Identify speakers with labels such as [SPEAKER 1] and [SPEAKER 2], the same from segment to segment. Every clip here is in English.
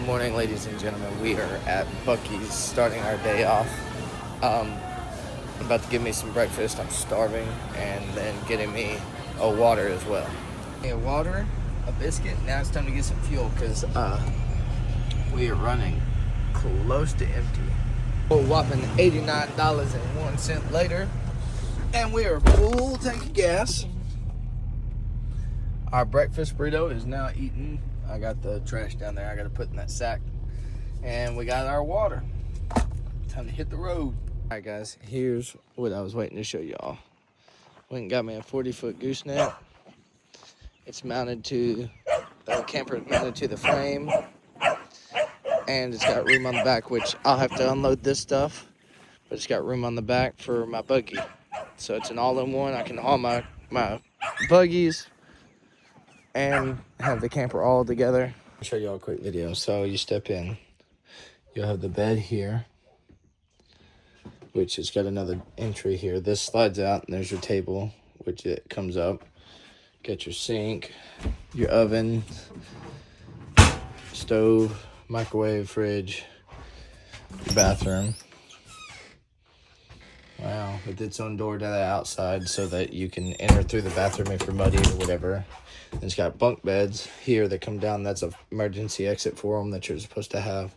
[SPEAKER 1] morning, ladies and gentlemen. We are at Buc-ee's starting our day off. I'm about to give me some breakfast. I'm starving, and then getting me a water as well. A water, a biscuit. Now it's time to get some fuel because we are running close to empty. A whopping $89.01 later, and we are full tank of gas. Our breakfast burrito is now eaten. I got the trash down there. I got to put in that sack. And we got our water. Time to hit the road. All right, guys. Here's what I was waiting to show y'all. Went and got me a 40-foot gooseneck. It's mounted to, the camper mounted to the frame. And it's got room on the back, which I'll have to unload this stuff. But it's got room on the back for my buggy. So it's an all-in-one. I can haul my buggies and have the camper all together. I'll show y'all a quick video. So you step in, you'll have the bed here, which has got another entry here. This slides out, and there's your table, which it comes up. Got your sink, your oven, stove, microwave, fridge, your bathroom. Wow, with its own door to the outside so that you can enter through the bathroom if you're muddy or whatever. And it's got bunk beds here that come down. That's an emergency exit for them that you're supposed to have.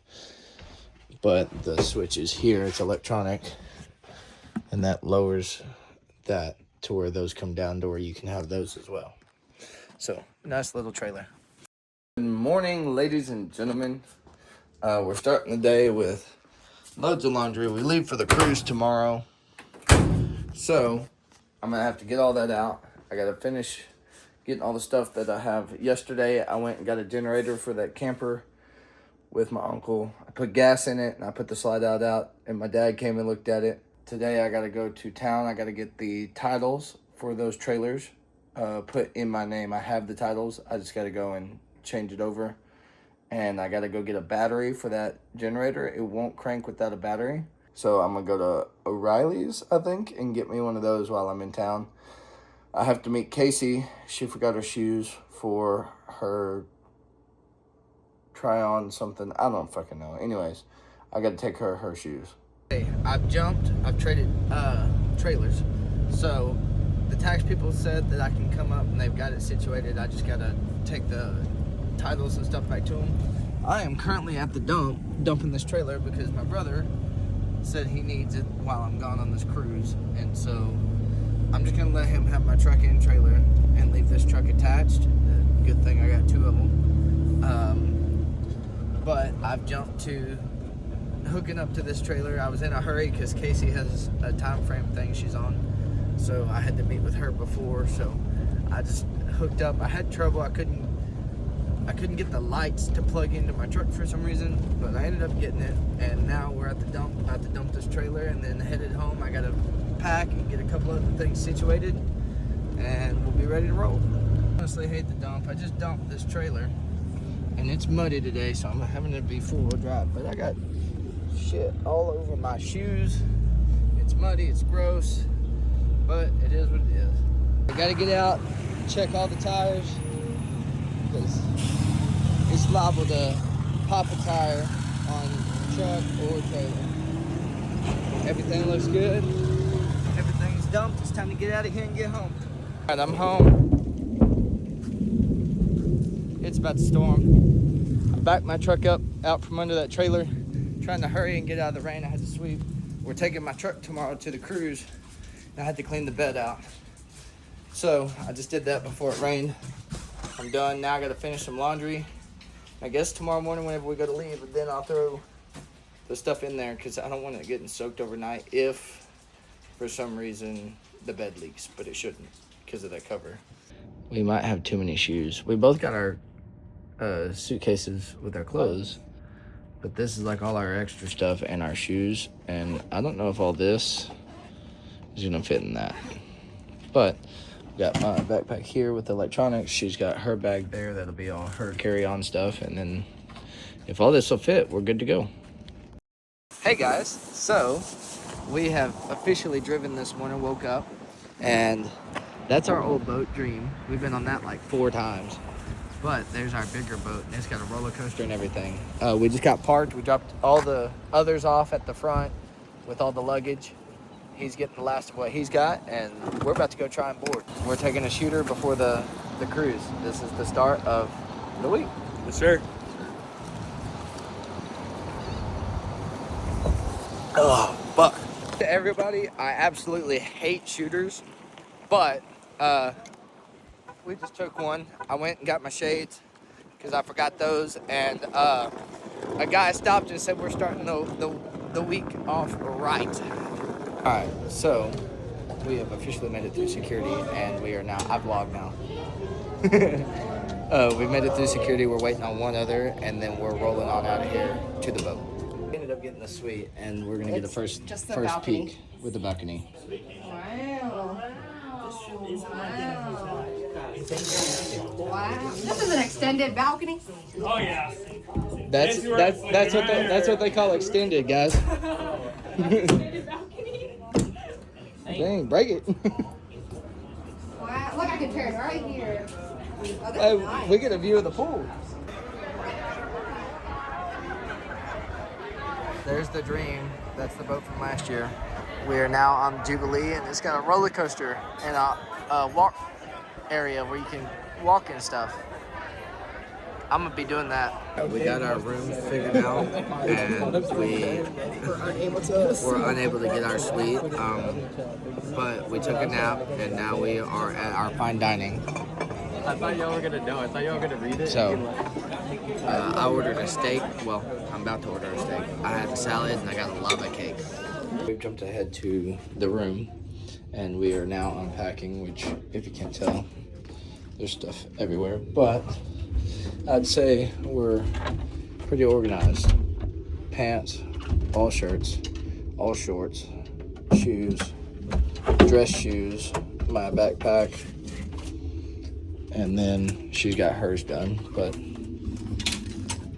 [SPEAKER 1] But the switch is here. It's electronic. And that lowers that to where those come down to where you can have those as well. So, nice little trailer. Good morning, ladies and gentlemen. We're starting the day with loads of laundry. We leave for the cruise tomorrow. So, I'm going to have to get all that out. I got to finish getting all the stuff that I have. Yesterday, I went and got a generator for that camper with my uncle. I put gas in it, and I put the slide out, and my dad came and looked at it. Today, I got to go to town. I got to get the titles for those trailers put in my name. I have the titles. I just got to go and change it over. And I got to go get a battery for that generator. It won't crank without a battery. So I'm going to go to O'Reilly's, I think, and get me one of those while I'm in town. I have to meet Casey. She forgot her shoes for her try on something. I don't fucking know. Anyways, I got to take her shoes. Hey, I've traded trailers. So the tax people said that I can come up and they've got it situated. I just got to take the titles and stuff back to them. I am currently at the dumping this trailer because my brother said he needs it while I'm gone on this cruise, and so I'm just gonna let him have my truck and trailer and leave this truck attached. Good thing I got two of them. But I've jumped to hooking up to this trailer. I was in a hurry because Casey has a time frame thing she's on, so I had to meet with her before. So I just hooked up. I had trouble. I couldn't get the lights to plug into my truck for some reason, but I ended up getting it, and now we're at the dump, about to dump this trailer, and then headed home. I gotta pack and get a couple other things situated, and we'll be ready to roll. Honestly, hate the dump. I just dumped this trailer, and it's muddy today, so I'm having to be four-wheel drive, but I got shit all over my shoes. It's muddy, it's gross, but it is what it is. I gotta get out, check all the tires, because it's liable to pop a tire on truck or trailer. Everything looks good. Everything's dumped. It's time to get out of here and get home. All right, I'm home. It's about to storm. I backed my truck up out from under that trailer, trying to hurry and get out of the rain. I had to sweep. We're taking my truck tomorrow to the cruise, and I had to clean the bed out. So I just did that before it rained. I'm done. Now I got to finish some laundry. I guess tomorrow morning whenever we go to leave, then I'll throw the stuff in there because I don't want it getting soaked overnight if for some reason the bed leaks, but it shouldn't because of that cover. We might have too many shoes. We both got our suitcases with our clothes, but this is like all our extra stuff and our shoes, and I don't know if all this is going to fit in that, but got my backpack here with electronics. She's got her bag there. That'll be all her carry-on stuff. And then if all this will fit, we're good to go. Hey guys, so we have officially driven this morning, woke up, and that's our old boat, Dream. We've been on that like 4 times. But there's our bigger boat, and it's got a roller coaster and everything. We just got parked. We dropped all the others off at the front with all the luggage. He's getting the last of what he's got, and we're about to go try and board. We're taking a shooter before the cruise. This is the start of the week.
[SPEAKER 2] Yes, sir.
[SPEAKER 1] Oh, fuck. To everybody, I absolutely hate shooters, but we just took one. I went and got my shades because I forgot those, and a guy stopped and said we're starting the week off right. All right, so we have officially made it through security, and we are now, I vlog now. We made it through security. We're waiting on one other, and then we're rolling on out of here to the boat. We ended up getting the suite, and we're gonna get the first peek with the balcony.
[SPEAKER 3] Wow. Wow. This is an extended balcony.
[SPEAKER 2] Oh yeah.
[SPEAKER 1] That's what they call extended, guys. Dang, break it.
[SPEAKER 3] Wow. Look, I can turn right here. Oh, this
[SPEAKER 1] Hey,
[SPEAKER 3] is nice.
[SPEAKER 1] we get a view of the pool. There's the Dream. That's the boat from last year. We are now on Jubilee, and it's got a roller coaster and a walk area where you can walk and stuff. I'm gonna be doing that. We got our room figured out, and we were unable to get our suite, but we took a nap, and now we are at our fine dining.
[SPEAKER 2] I thought y'all were gonna know. I thought y'all were gonna read it.
[SPEAKER 1] So, I ordered a steak. Well, I'm about to order a steak. I had a salad, and I got a lava cake. We've jumped ahead to the room, and we are now unpacking, which, if you can't tell, there's stuff everywhere, but I'd say we're pretty organized. Pants, all shirts, all shorts, shoes, dress shoes, my backpack, and then she's got hers done. But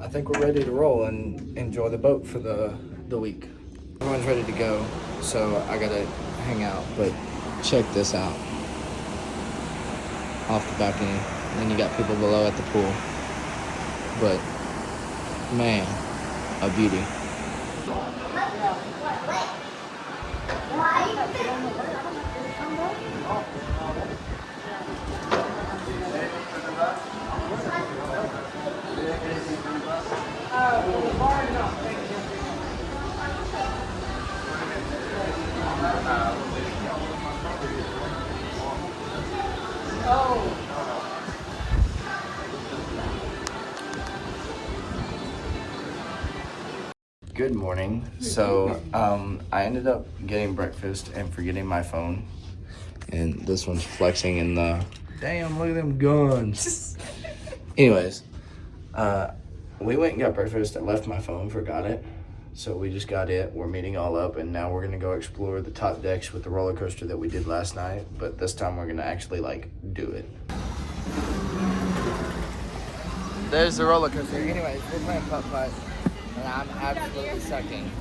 [SPEAKER 1] I think we're ready to roll and enjoy the boat for the week. Everyone's ready to go, so I gotta hang out, but check this out. Off the balcony, and then you got people below at the pool. But man, a beauty. Good morning. So I ended up getting breakfast and forgetting my phone, and this one's flexing in the damn, look at them guns. Anyways, we went and got breakfast. I left my phone, forgot it, so we just got it. We're meeting all up, and now we're gonna go explore the top decks with the roller coaster that we did last night, but this time we're gonna actually like do it. There's the roller coaster. Anyways, we're playing putt-putt, and I'm absolutely sucking.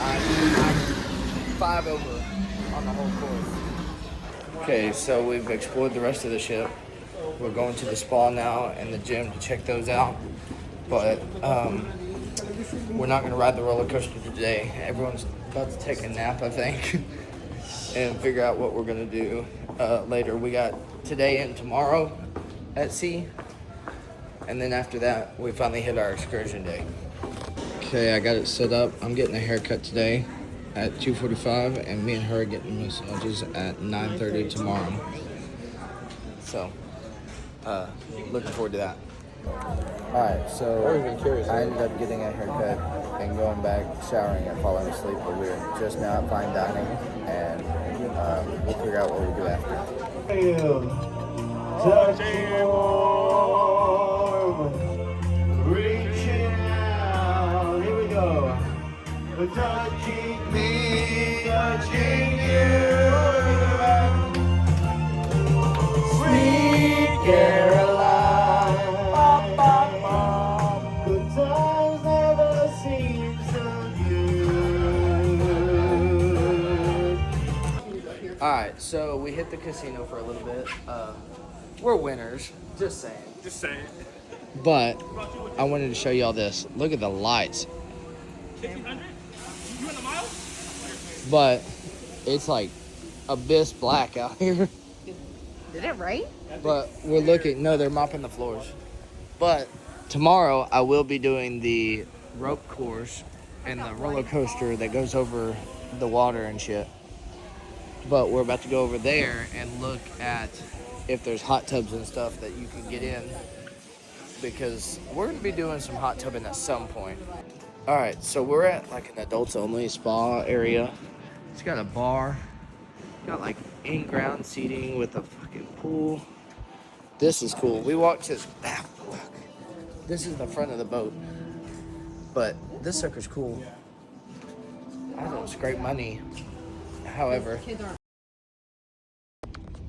[SPEAKER 1] I'm 5 over on the whole course. Okay, so we've explored the rest of the ship. We're going to the spa now and the gym to check those out. But we're not going to ride the roller coaster today. Everyone's about to take a nap, I think, and figure out what we're going to do later. We got today and tomorrow at sea. And then after that, we finally hit our excursion day. Okay, I got it set up. I'm getting a haircut today at 2:45, and me and her are getting massages at 9:30 tomorrow. So, looking forward to that. Alright, so I ended up getting a haircut and going back, showering and falling asleep, but we're just now at fine dining, and we'll figure out what we do after. Reaching out, here we go. Touching me, touching you. Sweet Caroline. Good times never seem so good. Alright, so we hit the casino for a little bit. we're winners. Just saying.
[SPEAKER 2] Just saying.
[SPEAKER 1] But I wanted to show y'all this. Look at the lights.
[SPEAKER 2] 1,500? You in the mile?
[SPEAKER 1] But it's like abyss black out here.
[SPEAKER 3] Did it rain?
[SPEAKER 1] But we're looking. No, they're mopping the floors. But tomorrow I will be doing the rope course and the roller coaster that goes over the water and shit. But we're about to go over there and look at if there's hot tubs and stuff that you can get in, because we're going to be doing some hot tubbing at some point. All right, so we're at like an adults only spa area. It's got a bar, got like in-ground seating with a fucking pool. This is cool. We walked to look. This is the front of the boat, but this sucker's cool. I don't scrape my knee. However,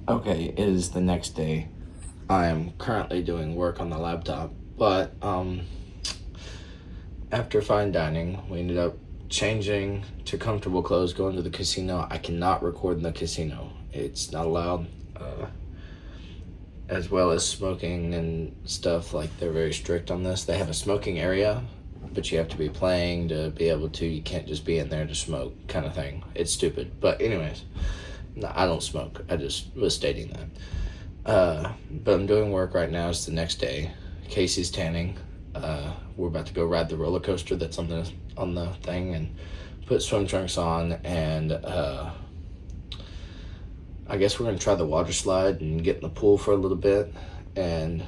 [SPEAKER 1] okay, it is the next day. I am currently doing work on the laptop, but after fine dining, we ended up changing to comfortable clothes, going to the casino. I cannot record in the casino. It's not allowed, as well as smoking and stuff. Like, they're very strict on this. They have a smoking area, but you have to be playing to be able to. You can't just be in there to smoke, kind of thing. It's stupid. But anyways, no, I don't smoke. I just was stating that. But I'm doing work right now. It's the next day. Casey's tanning. We're about to go ride the roller coaster that's on the thing and put swim trunks on, and I guess we're gonna try the water slide and get in the pool for a little bit. And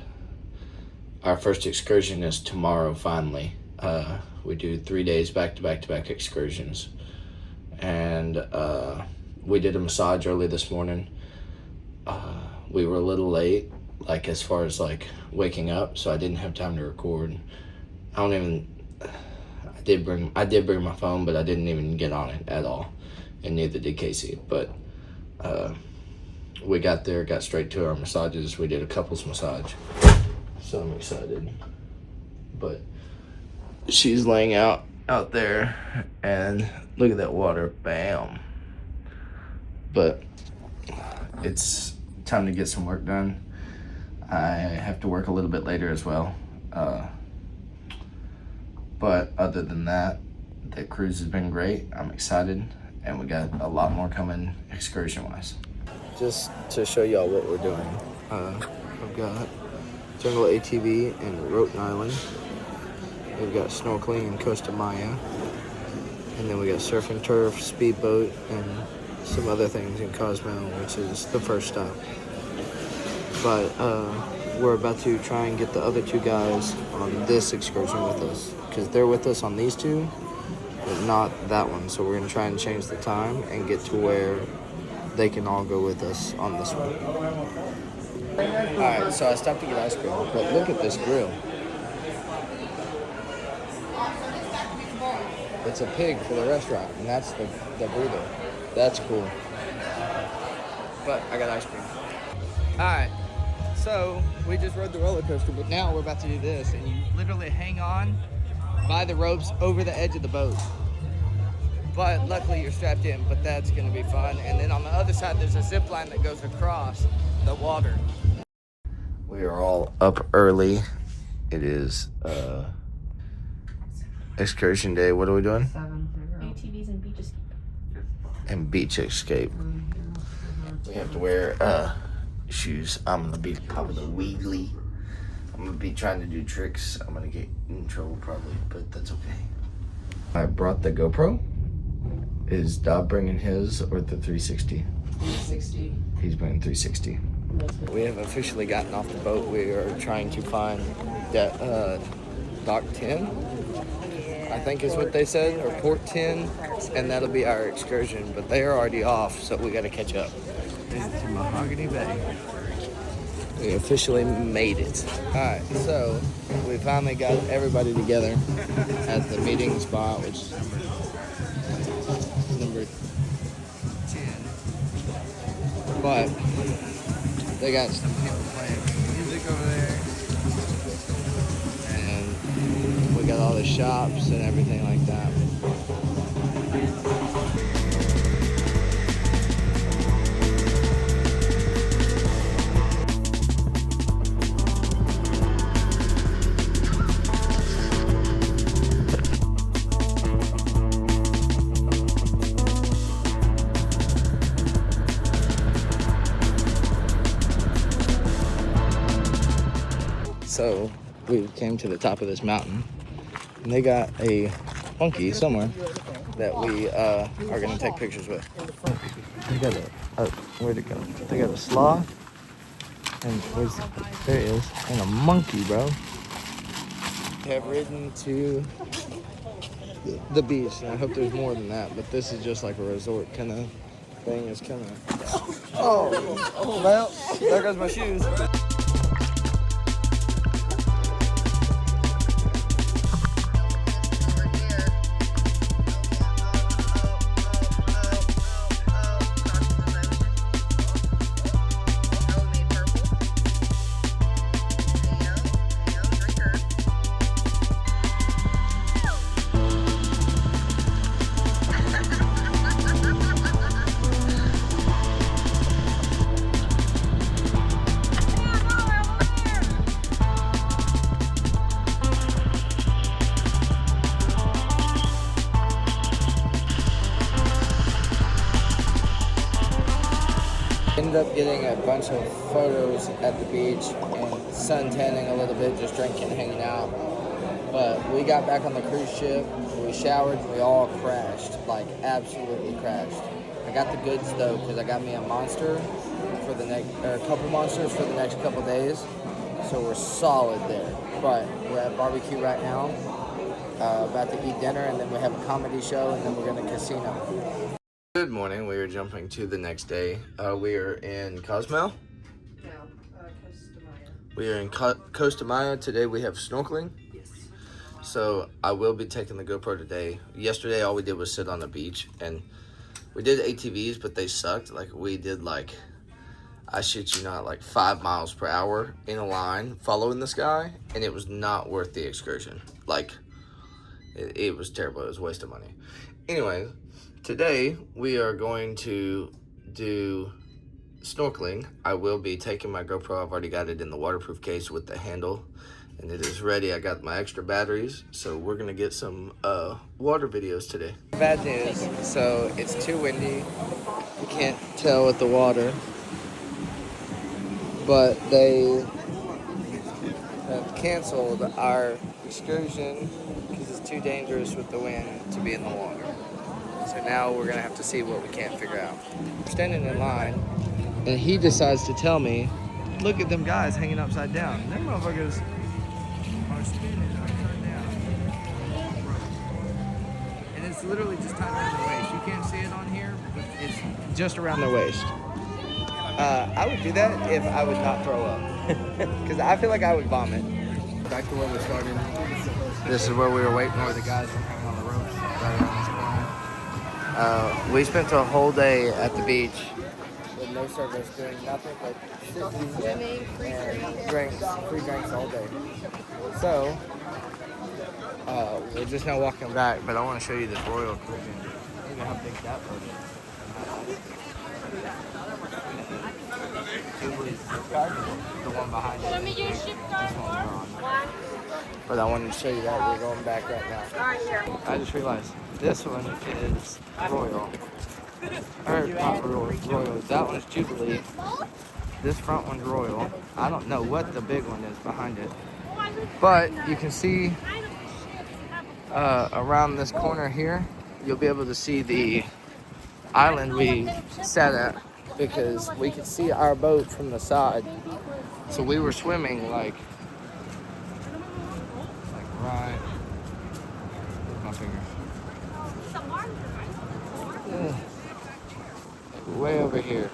[SPEAKER 1] our first excursion is tomorrow. Finally, we do 3 days back to back excursions, and we did a massage early this morning. We were a little late, like as far as like waking up, so I didn't have time to record. I did bring my phone, but I didn't even get on it at all, and neither did Casey. But we got there, got straight to our massages. We did a couples massage, so I'm excited. But she's laying out there, and look at that water, bam. But it's time to get some work done. I have to work a little bit later as well. But other than that, the cruise has been great. I'm excited, and we got a lot more coming excursion-wise. Just to show y'all what we're doing, I've got Jungle ATV in Roten Island. We've got snorkeling in Costa Maya. And then we got surf and turf, speedboat, and some other things in Cozumel, which is the first stop. But we're about to try and get the other two guys on this excursion with us, because they're with us on these two, but not that one. So we're going to try and change the time and get to where they can all go with us on this one. Alright, so I stopped to get ice cream, but look at this grill. It's a pig for the restaurant, and that's the breather. That's cool. But I got ice cream. Alright, so we just rode the roller coaster, but now we're about to do this, and you literally hang on by the ropes over the edge of the boat. But luckily you're strapped in, but that's gonna be fun. And then on the other side, there's a zip line that goes across the water. We are all up early. It is excursion day. What are we doing?
[SPEAKER 3] ATVs and beach escape.
[SPEAKER 1] And beach escape. We have to wear shoes. I'm gonna be probably wiggly. I'm gonna be trying to do tricks. I'm gonna get in trouble probably, but that's okay. I brought the GoPro. Is Dob bringing his or the 360?
[SPEAKER 3] 360.
[SPEAKER 1] He's bringing 360. We have officially gotten off the boat. We are trying to find that Dock 10, I think is what they said, or Port 10, and that'll be our excursion. But they are already off, so we got to catch up. Into Mahogany Bay. We officially made it. Alright, so we finally got everybody together at the meeting spot, which is number 10. But they got some people playing music over there, and we got all the shops and everything like that. So we came to the top of this mountain, and they got a monkey somewhere that we are gonna take pictures with. They got where'd it go? They got a sloth, and there it is, and a monkey, bro. We have ridden to the beach, and I hope there's more than that, but this is just like a resort kind of thing. It's kind of, oh, well, there goes my shoes. Ended up getting a bunch of photos at the beach and sun tanning a little bit, just drinking, hanging out. But we got back on the cruise ship, we showered, and we all crashed, like absolutely crashed. I got the goods though, because I got me a monster for the next, or a couple monsters for the next couple days. So we're solid there. But we're at barbecue right now, about to eat dinner, and then we have a comedy show, and then we're going to casino. Good morning. We are jumping to the next day. We are in Cozumel.
[SPEAKER 3] No, Costa Maya.
[SPEAKER 1] We are in Costa Maya. Today we have snorkeling.
[SPEAKER 3] Yes.
[SPEAKER 1] So I will be taking the GoPro today. Yesterday all we did was sit on the beach, and we did ATVs, but they sucked. Like we did like, I shit you not, like 5 miles per hour in a line following this guy, and it was not worth the excursion. Like it was terrible. It was a waste of money. Anyways, today we are going to do snorkeling. I will be taking my GoPro. I've already got it in the waterproof case with the handle, and it is ready. I got my extra batteries, so we're gonna get some water videos today. Bad news, so it's too windy. You can't tell with the water, but they have canceled our excursion because it's too dangerous with the wind to be in the water. So now we're gonna have to see what we can't figure out. We're standing in line, and he decides to tell me, look at them guys hanging upside down. Them motherfuckers are spinning upside down. And it's literally just tied around their waist. You can't see it on here, but it's just around their waist. I would do that if I would not throw up. Because I feel like I would vomit. Back to where we started. This is where we were waiting, where the guys were hanging on the ropes right around this corner. We spent a whole day at the beach with no service, doing nothing but swimming, free drinks all day. So, we're just now walking back, but I want to show you this Royal Caribbean. Look at how big that boat is. The one behind it.
[SPEAKER 4] Let me use ship card one.
[SPEAKER 1] But I wanted to show you that. We're going back right now.
[SPEAKER 4] Alright, here.
[SPEAKER 1] I just realized this one is Royal. Or not Royal. That one's Jubilee. This front one's Royal. I don't know what the big one is behind it. But you can see around this corner here, you'll be able to see the island we sat at, because we could see our boat from the side. So we were swimming like right. Where's my fingers? Way over here.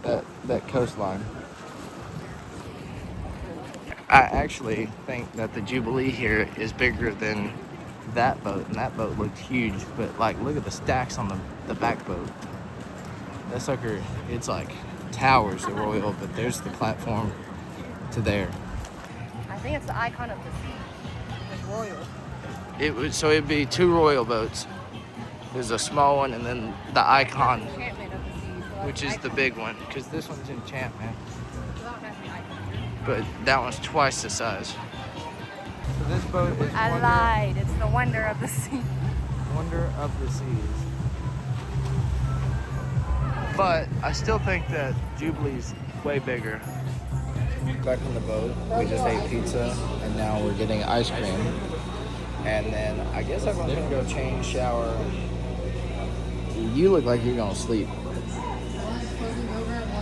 [SPEAKER 1] That coastline. I actually think that the Jubilee here is bigger than that boat, and that boat looked huge. But like, look at the stacks on the back boat. That sucker, it's like towers, the Royal, but there's the platform to there.
[SPEAKER 3] I think it's the icon of the sea. It's Royal.
[SPEAKER 1] It'd be two Royal boats. There's a small one, and then the icon,
[SPEAKER 3] Enchantment of the sea. So
[SPEAKER 1] which is the big one, because this one's Enchantment,
[SPEAKER 3] that's the icon.
[SPEAKER 1] but that one's twice the size. So this boat is
[SPEAKER 3] I lied. It's the wonder of the sea.
[SPEAKER 1] Wonder of the Seas. But I still think that Jubilee's way bigger. back on the boat. We just ate pizza, and now we're getting ice cream. And then I guess everyone's gonna go change, shower. You look like you're gonna sleep.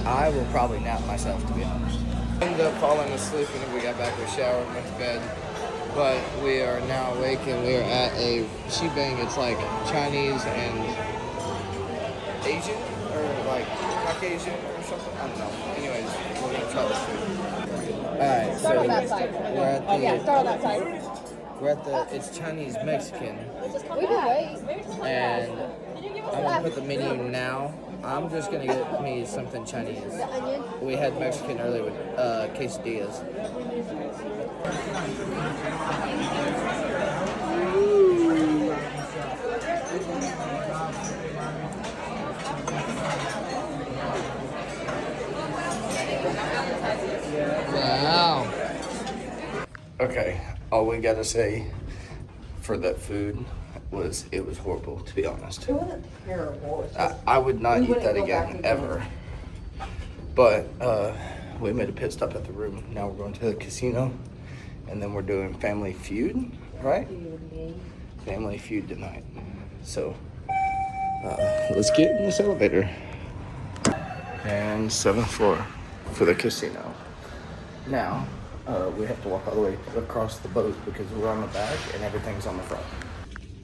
[SPEAKER 1] I will probably nap myself, to be honest. Ended up falling asleep when we got back. We showered and went to bed. But we are now awake and we are at a shebang. It's like Chinese and Asian or like Caucasian or something. I don't know. Anyways, we're gonna try this food. Alright,
[SPEAKER 3] Start on that side. Start on that side.
[SPEAKER 1] We're at the it's Chinese Mexican.
[SPEAKER 3] We can wait.
[SPEAKER 1] And I'm gonna put the menu now. I'm just gonna get me something Chinese. We had Mexican earlier with quesadillas. Wow. Okay, all we gotta say for that food was it was horrible, to be honest.
[SPEAKER 5] It wasn't terrible.
[SPEAKER 1] I would not eat
[SPEAKER 5] wouldn't
[SPEAKER 1] that
[SPEAKER 5] go back
[SPEAKER 1] again,
[SPEAKER 5] again.
[SPEAKER 1] ever. But we made a pit stop at the room. Now we're going to the casino, and then we're doing Family Feud, right? Family Feud tonight. So let's get in this elevator. And 7th floor for the casino. Now we have to walk all the way across the boat because we're on the back and everything's on the front.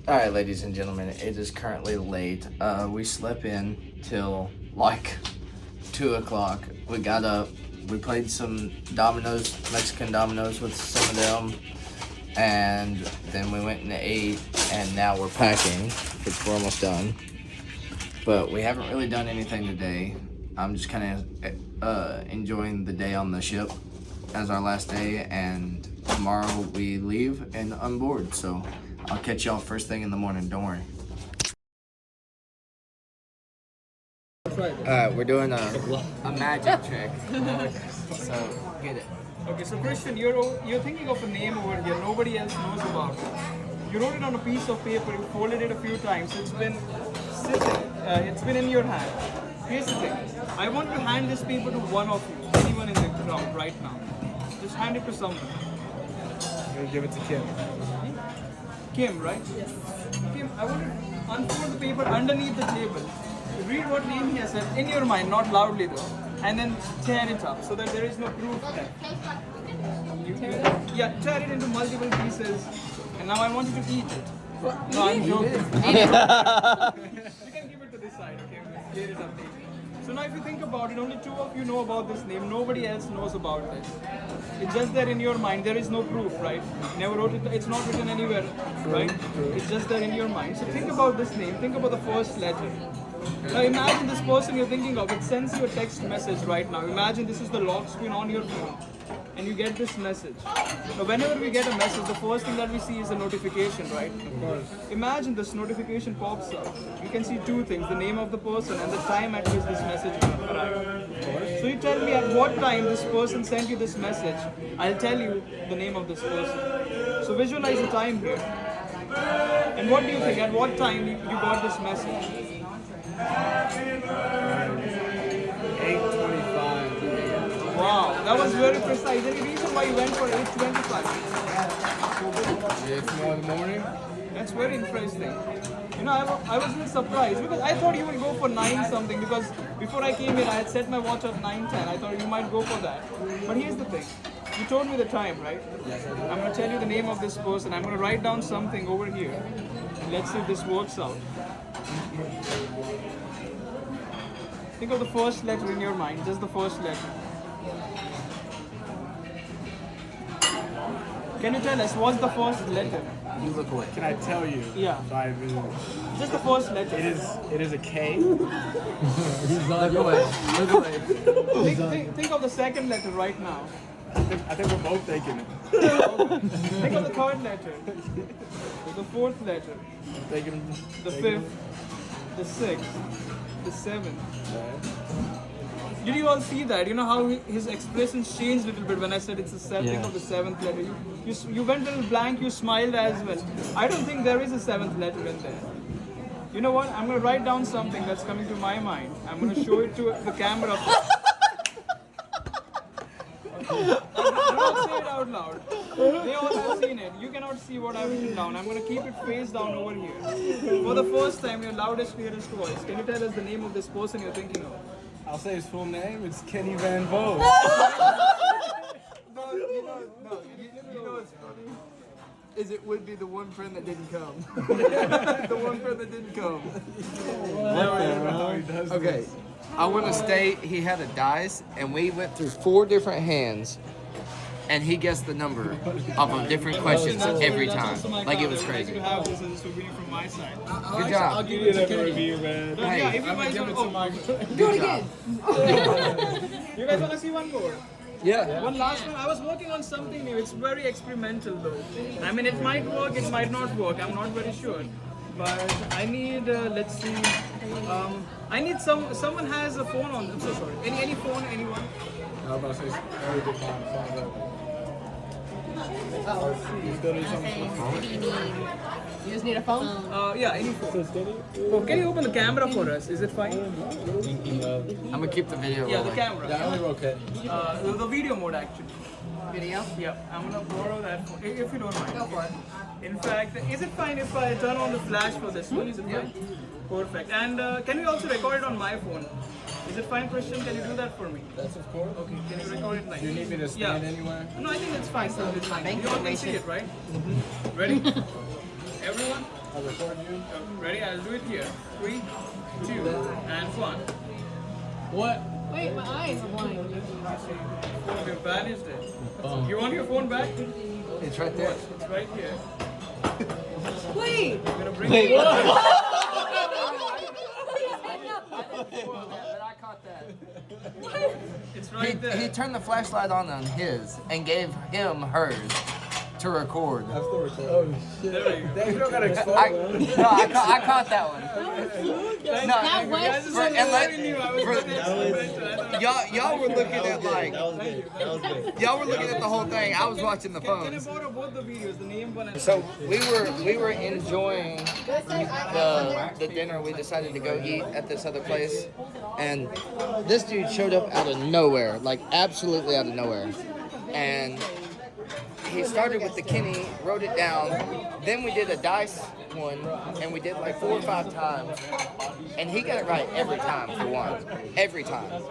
[SPEAKER 1] All right, ladies and gentlemen, it is currently late. We slept in till like 2 o'clock. We got up, we played some dominoes, Mexican dominoes with some of them, and then we went and ate, and now we're packing, which we're almost done. But we haven't really done anything today. I'm just kind of enjoying the day on the ship as our last day, and tomorrow we leave and unboard, so I'll catch y'all first thing in the morning, don't worry. Alright, we're doing a magic trick. So, get it.
[SPEAKER 2] Okay, so Christian, you're thinking of a name over here nobody else knows about it. You wrote it on a piece of paper, you folded it a few times, it's been sitting, it's been in your hand. Here's the thing, I want to hand this paper to one of you, anyone in the crowd right now. Just hand it to someone.
[SPEAKER 6] I'm gonna give it to Kim.
[SPEAKER 2] Kim, right? Yes. Kim, I want to unfold the paper underneath the table. Read what name he has said in your mind, not loudly though, and then tear it up so that there is no proof there. Yeah, tear it into multiple pieces, and now I want you to eat it. No, I'm joking. You can give it to this side, okay? Tear it up. So now if you think about it, only 2 of you know about this name, nobody else knows about it. It's just there in your mind, there is no proof, right? Never wrote it, it's not written anywhere, right? It's just there in your mind. So think about this name, think about the first letter. Now imagine this person you're thinking of, it sends you a text message right now. Imagine this is the lock screen on your phone and you get this message. Now whenever we get a message, the first thing that we see is a notification, right? Of course. Imagine this notification pops up. You can see 2 things, the name of the person and the time at which this message arrived. So you tell me at what time this person sent you this message, I'll tell you the name of this person. So visualize the time here. And what do you think, at what time you got this message?
[SPEAKER 6] 8:25.
[SPEAKER 2] Wow, that was very precise. Any reason why you went for 8:25?
[SPEAKER 6] It's more in the morning.
[SPEAKER 2] That's very interesting. You know, I was a little surprised because I thought you would go for 9 something because before I came here I had set my watch at 9:10. I thought you might go for that. But here's the thing. You told me the time, right?
[SPEAKER 6] Yes, I
[SPEAKER 2] I'm going to tell you the name of this person. I'm going to write down something over here. Let's see if this works out. Think of the first letter in your mind, just the first letter. Can you tell us what's the first letter?
[SPEAKER 1] You look away.
[SPEAKER 6] Can I tell you?
[SPEAKER 2] Yeah.
[SPEAKER 6] By visual?
[SPEAKER 2] Just the first letter.
[SPEAKER 6] It is a K.
[SPEAKER 1] Look away. Look away.
[SPEAKER 2] Think of the second letter right now.
[SPEAKER 6] I think we're both thinking it.
[SPEAKER 2] Think of the third letter. The fourth letter.
[SPEAKER 6] Thinking
[SPEAKER 2] The fifth. The sixth. The seventh. Did you all see that? You know how his expressions changed a little bit when I said it's the seventh. Think of the 7th letter. You went a little blank, you smiled as well. I don't think there is a 7th letter in there. You know what? I'm going to write down something that's coming to my mind. I'm going to show it to the camera. not say it out loud. They all have seen it. You cannot see what I've written down. I'm gonna keep it face down over here. For the first time, your loudest, clearest voice. Can you tell us the name of this person you're thinking of?
[SPEAKER 6] I'll say his full name. It's Kenny Van Vogt.
[SPEAKER 2] No, you know what's funny? Is it would be the one friend that didn't come. The one friend that didn't come.
[SPEAKER 1] Okay, I want to state he had a dice, and we went through 4 different hands, and he guessed the number of different questions every time. Like, it was crazy.
[SPEAKER 2] You have this as a souvenir from my side.
[SPEAKER 1] Good job.
[SPEAKER 6] I'll give you a review, man.
[SPEAKER 2] Yeah, if you guys
[SPEAKER 6] Give it to my.
[SPEAKER 1] Good job.
[SPEAKER 2] You guys wanna see one more?
[SPEAKER 1] Yeah.
[SPEAKER 2] One last one. I was working on something new. It's very experimental though. I mean, it might work, it might not work. I'm not very sure. But I need, let's see. I need someone has a phone on. I'm so sorry. Any phone? Anyone?
[SPEAKER 6] I was about to say, very good phone. Phone's up. You still need something?
[SPEAKER 3] You just need a phone?
[SPEAKER 2] Yeah, any phone. Oh, can you open the camera for us? Is it fine?
[SPEAKER 1] I'm going to keep the video
[SPEAKER 2] Yeah, the
[SPEAKER 1] rolling.
[SPEAKER 2] camera.
[SPEAKER 6] Yeah, only okay.
[SPEAKER 2] The video mode actually.
[SPEAKER 3] Video?
[SPEAKER 2] Yeah, I'm gonna borrow that phone, if you don't mind.
[SPEAKER 3] Go for it.
[SPEAKER 2] In fact, is it fine if I turn on the flash for this one? Is it fine? Perfect. And can we also record it on my phone? Is it fine, Christian? Can you do that for me?
[SPEAKER 6] That's of course.
[SPEAKER 2] Okay, can you record it like
[SPEAKER 6] Do you need me to stand
[SPEAKER 2] Yeah.
[SPEAKER 6] anywhere?
[SPEAKER 2] No, I think it's fine. So it's fine.
[SPEAKER 3] Thank
[SPEAKER 2] You all
[SPEAKER 3] you,
[SPEAKER 2] can see
[SPEAKER 3] Mason.
[SPEAKER 2] it, right? Ready? Everyone?
[SPEAKER 6] I'll record you.
[SPEAKER 2] Ready? I'll do it here. 3, 2, and 1.
[SPEAKER 6] What?
[SPEAKER 3] Wait, my eyes are blind.
[SPEAKER 2] You vanished it. You want your phone back?
[SPEAKER 1] It's right there.
[SPEAKER 2] It's right here.
[SPEAKER 3] Wait!
[SPEAKER 2] I'm gonna bring it.
[SPEAKER 1] But I caught that.
[SPEAKER 2] It's right there.
[SPEAKER 1] He turned the flashlight on his and gave him hers to record.
[SPEAKER 6] I'm still recording. Oh shit.
[SPEAKER 2] There we go.
[SPEAKER 6] Dang, you don't gotta expose
[SPEAKER 1] I caught that one.
[SPEAKER 3] That
[SPEAKER 2] You guys
[SPEAKER 3] was
[SPEAKER 2] are
[SPEAKER 1] and
[SPEAKER 2] so
[SPEAKER 1] let-
[SPEAKER 2] very new. I was
[SPEAKER 1] for-
[SPEAKER 2] very experimental. I thought-
[SPEAKER 1] Y'all were looking at like y'all were looking at the whole thing. I was watching the
[SPEAKER 2] Can I
[SPEAKER 1] phones.
[SPEAKER 2] borrow both the videos, the name one and
[SPEAKER 1] So we were enjoying the dinner. We decided to go eat at this other place, and this dude showed up out of nowhere, like absolutely out of nowhere, and he started with the Kenny, wrote it down. Then we did a dice one, and we did like 4 or 5 times, and he got it right every time for one, every time.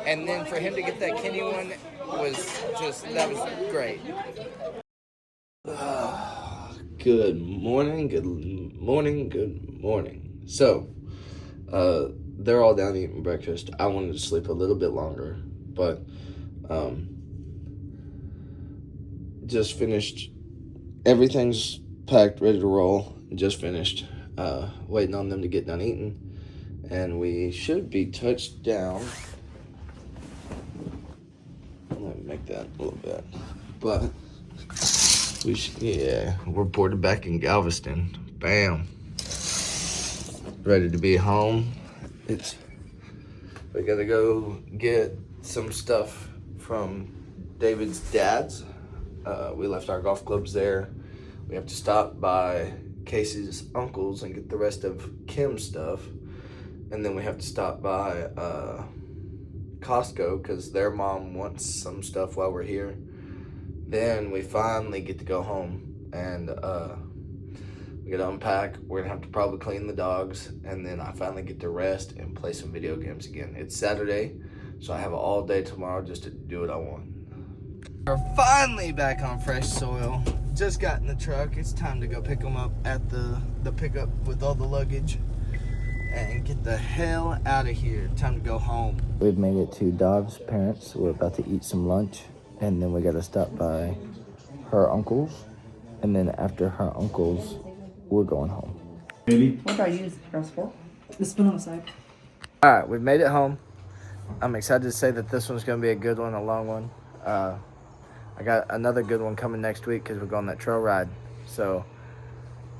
[SPEAKER 1] And then for him to get that Kenny one was that was great. Good morning, good morning, good morning. So, they're all down eating breakfast. I wanted to sleep a little bit longer, but just finished. Everything's packed, ready to roll. Just finished. Waiting on them to get done eating, and we should be touched down. Let me make that a little bit, but we're boarded back in Galveston. Bam. Ready to be home. We gotta go get some stuff from David's dad's. We left our golf clubs there. We have to stop by Casey's uncle's and get the rest of Kim's stuff. And then we have to stop by Costco because their mom wants some stuff while we're here. Then we finally get to go home and we gotta unpack. We're gonna have to probably clean the dogs, and then I finally get to rest and play some video games again. It's Saturday, so I have all day tomorrow just to do what I want. We're finally back on fresh soil. Just got in the truck. It's time to go pick them up at the pickup with all the luggage and get the hell out of here. Time to go home. We've made it to Dov's parents. We're about to eat some lunch, and then we gotta stop by her uncle's, and then after her uncle's, we're going home.
[SPEAKER 5] What do I use? Press 4? The spoon on the side.
[SPEAKER 1] All right, we've made it home. I'm excited to say that this one's gonna be a good one, a long one. I got another good one coming next week because we're going that trail ride. So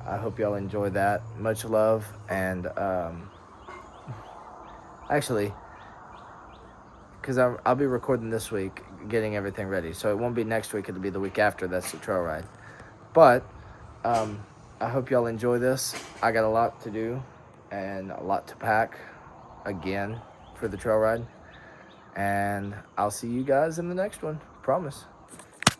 [SPEAKER 1] I hope y'all enjoy that. Much love, and actually, because I'll be recording this week, getting everything ready. So it won't be next week, it'll be the week after. That's the trail ride. But I hope y'all enjoy this. I got a lot to do and a lot to pack again for the trail ride. And I'll see you guys in the next one. Promise.